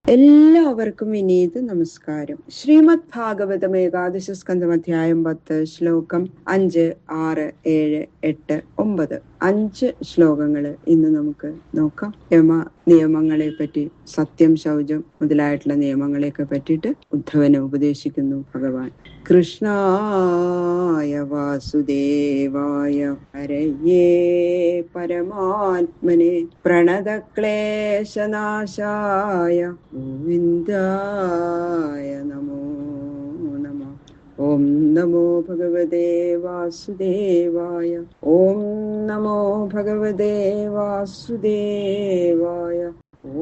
എല്ലാവർക്കും വിനീത് നമസ്കാരം. ശ്രീമദ് ഭാഗവതം ഏകാദശ സ്കന്ധം അധ്യായം 10 ശ്ലോകം 5, 6, 7, 8, 9 5 ശ്ലോകങ്ങള് ഇന്ന് നമുക്ക് നോക്കാം. യമ നിയമങ്ങളെ പറ്റി, സത്യം, ശൗചം മുതലായിട്ടുള്ള നിയമങ്ങളെയൊക്കെ പറ്റിയിട്ട് ഉദ്ധവനെ ഉപദേശിക്കുന്നു ഭഗവാൻ. കൃഷ്ണായ വാസുദേവായ ഹരയേ പരമാത്മനെ പ്രണതക്ലേശനാശായ ഗോവിന്ദായ നമോ നമഃ. ഓം നമോ ഭഗവതേ വാസുദേവായ. ഓം നമോ ഭഗവതേ വാസുദേവായ.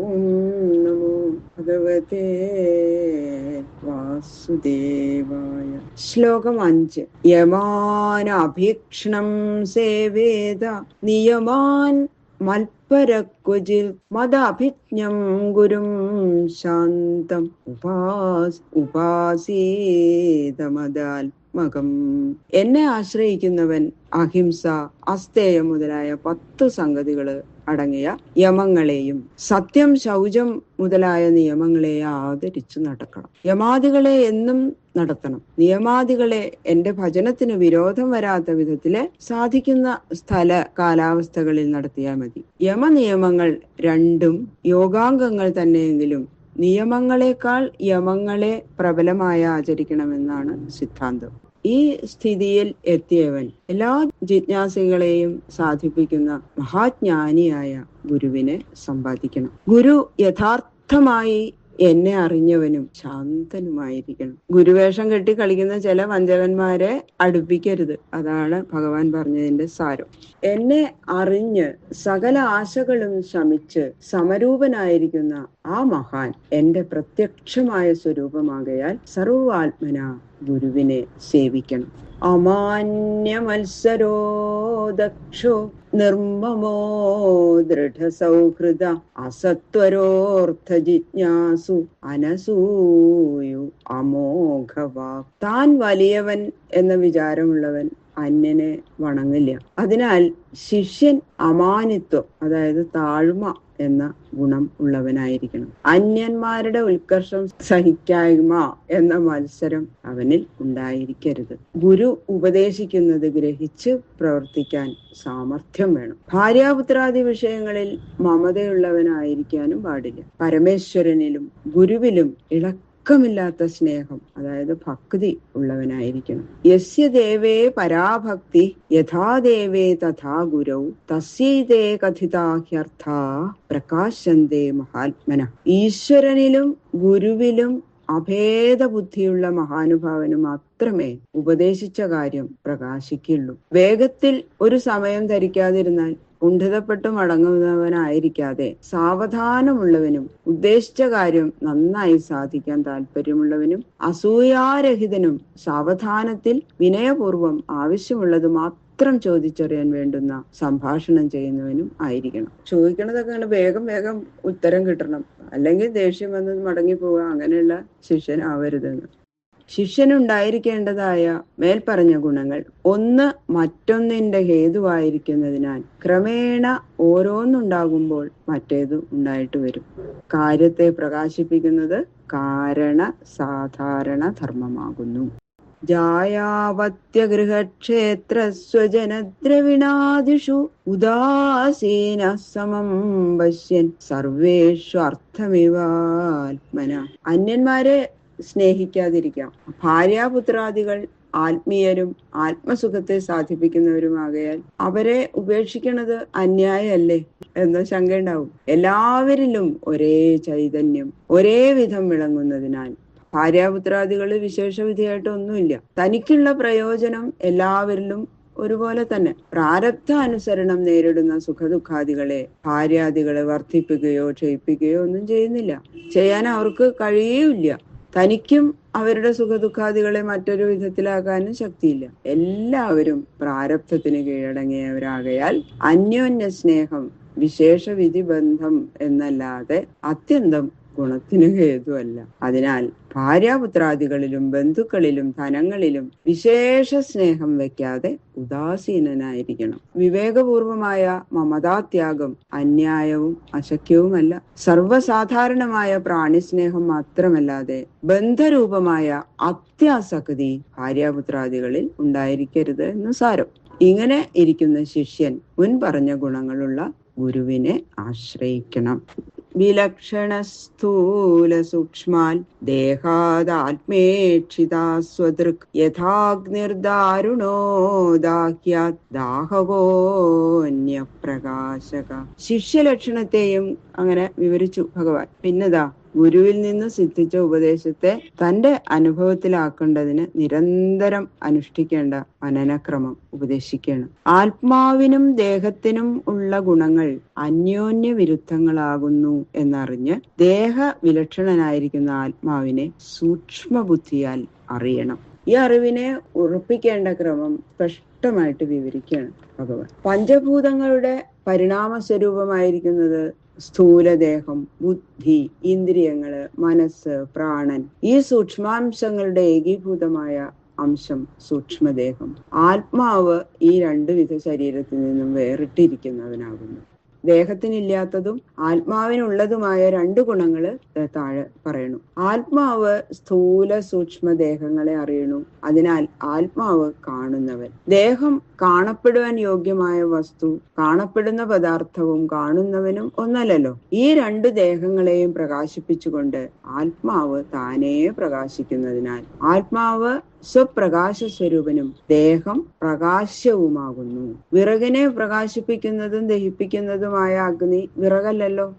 ഓം നമോ ഭഗവതേ വാസുദേവായ. ശ്ലോകം 5. യമാനഭീക്ഷണം സേവേദ നിയമാൻ മൽപരക്വചിൽ മദഭിജ്ഞം ഗുരും ശാന്തം ഉപാസീതമദാത്മകം. എന്നെ ആശ്രയിക്കുന്നവൻ അഹിംസ, അസ്തേയം മുതലായ 10 സംഗതികള് അടങ്ങിയ യമങ്ങളെയും സത്യം, ശൗചം മുതലായ നിയമങ്ങളെ ആദരിച്ചു നടക്കണം. യമാദികളെ എന്നും നടത്തണം. നിയമാദികളെ എന്റെ ഭജനത്തിന് വിരോധം വരാത്ത വിധത്തില് സാധിക്കുന്ന സ്ഥല കാലാവസ്ഥകളിൽ നടത്തിയാൽ മതി. യമനിയമങ്ങൾ രണ്ടും യോഗാംഗങ്ങൾ തന്നെയെങ്കിലും നിയമങ്ങളെക്കാൾ യമങ്ങളെ പ്രബലമായി ആചരിക്കണമെന്നാണ് സിദ്ധാന്തം. ഈ സ്ഥിതിയിൽ എത്തിയവൻ എല്ലാ ജിജ്ഞാസികളെയും സാധിപ്പിക്കുന്ന മഹാജ്ഞാനിയായ ഗുരുവിനെ സമ്പാദിക്കണം. ഗുരു യഥാർത്ഥമായി എന്നെ അറിഞ്ഞവനും ശാന്തനുമായിരിക്കണം. ഗുരുവേഷം കെട്ടി കളിക്കുന്ന ചില വഞ്ചകന്മാരെ അടുപ്പിക്കരുത്. അതാണ് ഭഗവാൻ പറഞ്ഞതിന്റെ സാരം. എന്നെ അറിഞ്ഞ് സകല ആശകളും ശമിച്ച് സമരൂപനായിരിക്കുന്ന ആ മഹാൻ എന്റെ പ്രത്യക്ഷമായ സ്വരൂപമാകയാൽ സർവാത്മന ഗുരുവിനെ സേവിക്കണം. അമാന്യമത്സരോ ദക്ഷോ നിർമ്മമോ ദൃഢസൗഹൃദ അസത്വരോർത്ഥ ജിജ്ഞാസു അനസൂയു അമോഘവാ. താൻ വലിയവൻ എന്ന വിചാരമുള്ളവൻ അന്യനെ വണങ്ങില്ല. അതിനാൽ ശിഷ്യൻ അമാനിത്വം, അതായത് താഴ്മ എന്ന ഗുണം ഉള്ളവനായിരിക്കണം. അന്യന്മാരുടെ ഉത്കർഷം സഹിക്കായ്മ എന്ന മത്സരം അവനിൽ ഉണ്ടായിരിക്കരുത്. ഗുരു ഉപദേശിക്കുന്നത് ഗ്രഹിച്ച് പ്രവർത്തിക്കാൻ സാമർഥ്യം വേണം. ഭാര്യാപുത്രാദി വിഷയങ്ങളിൽ മമതയുള്ളവനായിരിക്കാനും പാടില്ല. പരമേശ്വരനിലും ഗുരുവിലും ക്കമില്ലാത്ത സ്നേഹം, അതായത് ഭക്തി ഉള്ളവനായിരിക്കണം. യസ്യ ദേവേ പരാഭക്തി യഥാ ദേവേ തഥാ ഗുരൗ തസ്യൈതേ കഥിതാഹ്യർത്ഥാ പ്രകാശന്തേ മഹാത്മന. ഈശ്വരനിലും ഗുരുവിലും അഭേദ ബുദ്ധിയുള്ള മഹാനുഭാവന് മാത്രമേ ഉപദേശിച്ച കാര്യം പ്രകാശിക്കുള്ളൂ. വേഗത്തിൽ ഒരു സമയം ധരിക്കാതിരുന്നാൽ കുണ്ഠിതപ്പെട്ടു മടങ്ങുന്നവനായിരിക്കാതെ സാവധാനമുള്ളവനും ഉദ്ദേശിച്ച കാര്യം നന്നായി സാധിക്കാൻ താല്പര്യമുള്ളവനും അസൂയാരഹിതനും സാവധാനത്തിൽ വിനയപൂർവം ആവശ്യമുള്ളത് മാത്രം ചോദിച്ചറിയാൻ വേണ്ടുന്ന സംഭാഷണം ചെയ്യുന്നവനും ആയിരിക്കണം. ചോദിക്കണതൊക്കെ അങ്ങനെ വേഗം വേഗം ഉത്തരം കിട്ടണം, അല്ലെങ്കിൽ ദേഷ്യം വന്ന് മടങ്ങി പോവുക, അങ്ങനെയുള്ള ശിഷ്യനാവരുതെന്ന്. ശിഷ്യനുണ്ടായിരിക്കേണ്ടതായ മേൽപ്പറഞ്ഞ ഗുണങ്ങൾ ഒന്ന് മറ്റൊന്നിന്റെ ഹേതുവായിരിക്കുന്നതിനാൽ ക്രമേണ ഓരോന്നുണ്ടാകുമ്പോൾ മറ്റേത് ഉണ്ടായിട്ട് വരും. കാര്യത്തെ പ്രകാശിപ്പിക്കുന്നത് കാരണ സാധാരണ ധർമ്മമാകുന്നു. ജായാവത്യഗൃഹക്ഷേത്ര സ്വജനദ്രവിണാദിഷു ഉദാസീന സമം പശ്യൻ സർവേഷു അർത്ഥമിവാത്മന. അന്യന്മാരെ സ്നേഹിക്കാതിരിക്കാം. ഭാര്യാപുത്രാദികൾ ആത്മീയരും ആത്മസുഖത്തെ സാധിപ്പിക്കുന്നവരുമാകയാൽ അവരെ ഉപേക്ഷിക്കുന്നത് അന്യായമല്ലേ എന്ന ശങ്കയുണ്ടാവും. എല്ലാവരിലും ഒരേ ചൈതന്യം ഒരേ വിധം വിളങ്ങുന്നതിനാൽ ഭാര്യാപുത്രാദികള് വിശേഷവിധിയായിട്ടൊന്നുമില്ല. തനിക്കുള്ള പ്രയോജനം എല്ലാവരിലും ഒരുപോലെ തന്നെ. പ്രാരബ്ധ അനുസരണം നേരിടുന്ന സുഖദുഃഖാദികളെ ഭാര്യാദികളെ വർദ്ധിപ്പിക്കുകയോ ക്ഷയിപ്പിക്കുകയോ ഒന്നും ചെയ്യുന്നില്ല. ചെയ്യാൻ അവർക്ക് കഴിയുകയില്ല. തനിക്കും അവരുടെ സുഖദുഃഖാദികളെ മറ്റൊരു വിധത്തിലാക്കാനും ശക്തിയില്ല. എല്ലാവരും പ്രാരബ്ധത്തിന് കീഴടങ്ങിയവരാകയാൽ അന്യോന്യ സ്നേഹം വിശേഷ വിധി ബന്ധം എന്നല്ലാതെ അത്യന്തം ഗുണത്തിന് ഹേതുവല്ല. അതിനാൽ ഭാര്യാപുത്രാദികളിലും ബന്ധുക്കളിലും ധനങ്ങളിലും വിശേഷ സ്നേഹം വെക്കാതെ ഉദാസീനനായിരിക്കണം. വിവേകപൂർവമായ മമതാത്യാഗം അന്യായവും അശക്യവുമല്ല. സർവസാധാരണമായ പ്രാണിസ്നേഹം മാത്രമല്ലാതെ ബന്ധരൂപമായ അത്യാസക്തി ഭാര്യാപുത്രാദികളിൽ ഉണ്ടായിരിക്കരുത് എന്ന് സാരം. ഇങ്ങനെ ഇരിക്കുന്ന ശിഷ്യൻ മുൻപറഞ്ഞ ഗുണങ്ങളുള്ള ഗുരുവിനെ ആശ്രയിക്കണം. വിലക്ഷണ സ്ഥൂല സൂക്ഷ്മാൻ ദേഹാദാത്മേക്ഷിതാ സ്വദൃക് യഥാഗ്നിർദാരുണോ ദാഹ്യാത് ദാഹവോന്യപ്രകാശക. ശിഷ്യലക്ഷണത്തെയും അങ്ങനെ വിവരിച്ചു ഭഗവാൻ. പിന്നെതാ ഗുരുവിൽ നിന്ന് സിദ്ധിച്ച ഉപദേശത്തെ തന്റെ അനുഭവത്തിലാക്കേണ്ടതിന് നിരന്തരം അനുഷ്ഠിക്കേണ്ട മനനക്രമം ഉപദേശിക്കുകയാണ്. ആത്മാവിനും ദേഹത്തിനും ഉള്ള ഗുണങ്ങൾ അന്യോന്യ വിരുദ്ധങ്ങളാകുന്നു എന്നറിഞ്ഞ് ദേഹ വിലക്ഷണനായിരിക്കുന്ന ആത്മാവിനെ സൂക്ഷ്മ ബുദ്ധിയാൽ അറിയണം. ഈ അറിവിനെ ഉറപ്പിക്കേണ്ട ക്രമം സ്പഷ്ടമായിട്ട് വിവരിക്കുകയാണ് ഭഗവാൻ. പഞ്ചഭൂതങ്ങളുടെ പരിണാമ സ്വരൂപമായിരിക്കുന്നത് സ്ഥൂലദേഹം, ബുദ്ധി, ഇന്ദ്രിയങ്ങള്, മനസ്സ്, പ്രാണൻ, ഈ സൂക്ഷ്മാംശങ്ങളുടെ ഏകീഭൂതമായ അംശം സൂക്ഷ്മദേഹം. ആത്മാവ് ഈ രണ്ടുവിധ ശരീരത്തിൽ നിന്നും വേറിട്ടിരിക്കുന്നവനാകുന്നു. ദേഹത്തിനില്ലാത്തതും ആത്മാവിനുള്ളതുമായ രണ്ട് ഗുണങ്ങള് താഴെ പറയണു. ആത്മാവ് സ്ഥൂല സൂക്ഷ്മ ദേഹങ്ങളെ അറിയണു. അതിനാൽ ആത്മാവ് കാണുന്നവൻ. ദേഹം കാണപ്പെടുവാൻ യോഗ്യമായ വസ്തു, കാണപ്പെടുന്ന പദാർത്ഥവും കാണുന്നവനും ഒന്നല്ലല്ലോ. ഈ രണ്ട് ദേഹങ്ങളെയും പ്രകാശിപ്പിച്ചുകൊണ്ട് ആത്മാവ് താനേ പ്രകാശിക്കുന്നതിനാൽ ആത്മാവ് സ്വപ്രകാശ സ്വരൂപനും ദേഹം പ്രകാശവുമാകുന്നു. വിറകിനെ പ്രകാശിപ്പിക്കുന്നതും ദഹിപ്പിക്കുന്നതുമായ അഗ്നി വിറകല്ലല്ലോ.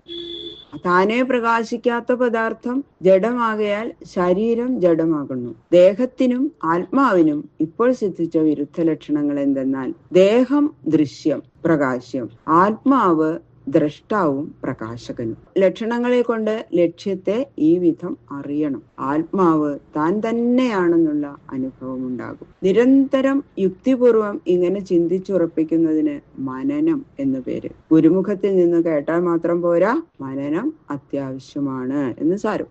താനെ പ്രകാശിക്കാത്ത പദാർത്ഥം ജഡമാകയാൽ ശരീരം ജഡമാകുന്നു. ദേഹത്തിനും ആത്മാവിനും ഇപ്പോൾ സിദ്ധിച്ച വിരുദ്ധ ലക്ഷണങ്ങൾ എന്തെന്നാൽ ദേഹം ദൃശ്യം പ്രകാശ്യം, ആത്മാവ് ദ്രഷ്ടാവും പ്രകാശകനും. ലക്ഷണങ്ങളെ കൊണ്ട് ലക്ഷ്യത്തെ ഈ വിധം അറിയണം. ആത്മാവ് താൻ തന്നെയാണെന്നുള്ള അനുഭവം ഉണ്ടാകും. നിരന്തരം യുക്തിപൂർവം ഇങ്ങനെ ചിന്തിച്ചുറപ്പിക്കുന്നതിന് മനനം എന്നു പേര്. ഗുരുമുഖത്തിൽ നിന്ന് കേട്ടാൽ മാത്രം പോരാ, മനനം അത്യാവശ്യമാണ് എന്ന് സാരം.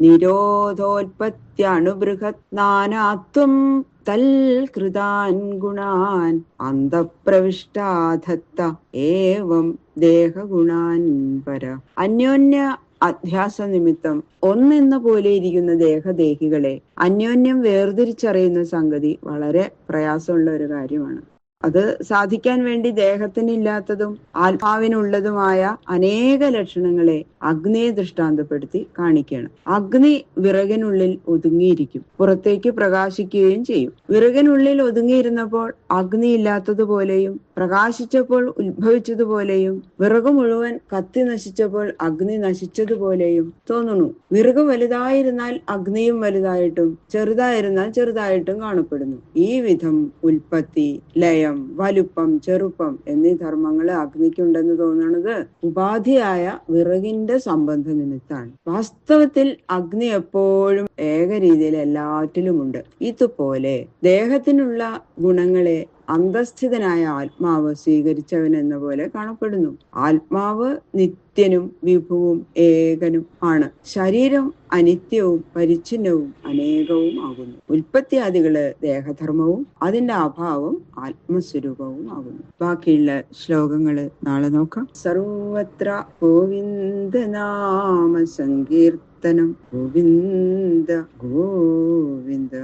നിരോധോൽപത്യണുബൃഹത് നാനാത്വം തൽകൃതാൻ ഗുണാൻ അന്തഃപ്രവിഷ്ടാധത്ത ഏവം ദേഹഗുണാൻ പര. അന്യോന്യ അധ്യാസ നിമിത്തം ഒന്നെന്ന പോലെ ഇരിക്കുന്ന ദേഹദേഹികളെ അന്യോന്യം വേർതിരിച്ചറിയുന്ന സംഗതി വളരെ പ്രയാസമുള്ള ഒരു കാര്യമാണ്. അത് സാധിക്കാൻ വേണ്ടി ദേഹത്തിനില്ലാത്തതും ആത്മാവിനുള്ളതുമായ അനേക ലക്ഷണങ്ങളെ അഗ്നിയെ ദൃഷ്ടാന്തപ്പെടുത്തി കാണിക്കുകയാണ്. അഗ്നി വിറകിനുള്ളിൽ ഒതുങ്ങിയിരിക്കും, പുറത്തേക്ക് പ്രകാശിക്കുകയും ചെയ്യും. വിറകിനുള്ളിൽ ഒതുങ്ങിയിരുന്നപ്പോൾ അഗ്നി ഇല്ലാത്തതുപോലെയും പ്രകാശിച്ചപ്പോൾ ഉത്ഭവിച്ചതുപോലെയും വിറക് മുഴുവൻ കത്തി നശിച്ചപ്പോൾ അഗ്നി നശിച്ചതുപോലെയും തോന്നുന്നു. വിറക് വലുതായിരുന്നാൽ അഗ്നിയും വലുതായിട്ടും ചെറുതായിരുന്നാൽ ചെറുതായിട്ടും കാണപ്പെടുന്നു. ഈ വിധം ഉൽപ്പത്തി, ലയം, വലുപ്പം, ചെറുപ്പം എന്നീ ധർമ്മങ്ങൾ അഗ്നിക്കുണ്ടെന്ന് തോന്നുന്നത് ഉപാധിയായ വിറകിന്റെ സംബന്ധ നിമിത്താണ്. വാസ്തവത്തിൽ അഗ്നി എപ്പോഴും ഏകരീതിയിൽ എല്ലാറ്റിലുമുണ്ട്. ഇതുപോലെ ദേഹത്തിനുള്ള ഗുണങ്ങളെ അന്തസ്ഥിതനായ ആത്മാവ് സ്വീകരിച്ചവൻ എന്ന പോലെ കാണപ്പെടുന്നു. ആത്മാവ് നിത്യനും വിഭുവും ഏകനും ആണ്. ശരീരം അനിത്യവും പരിച്ഛിന്നവും അനേകവും ആകുന്നു. ഉൽപ്പത്തിയാദികള് ദേഹധർമ്മവും അതിന്റെ അഭാവം ആത്മസ്വരൂപവും ആകുന്നു. ബാക്കിയുള്ള ശ്ലോകങ്ങള് നാളെ നോക്കാം. സർവത്ര ഗോവിന്ദ നാമ സങ്കീർത്തനം. ഗോവിന്ദ ഗോവിന്ദ.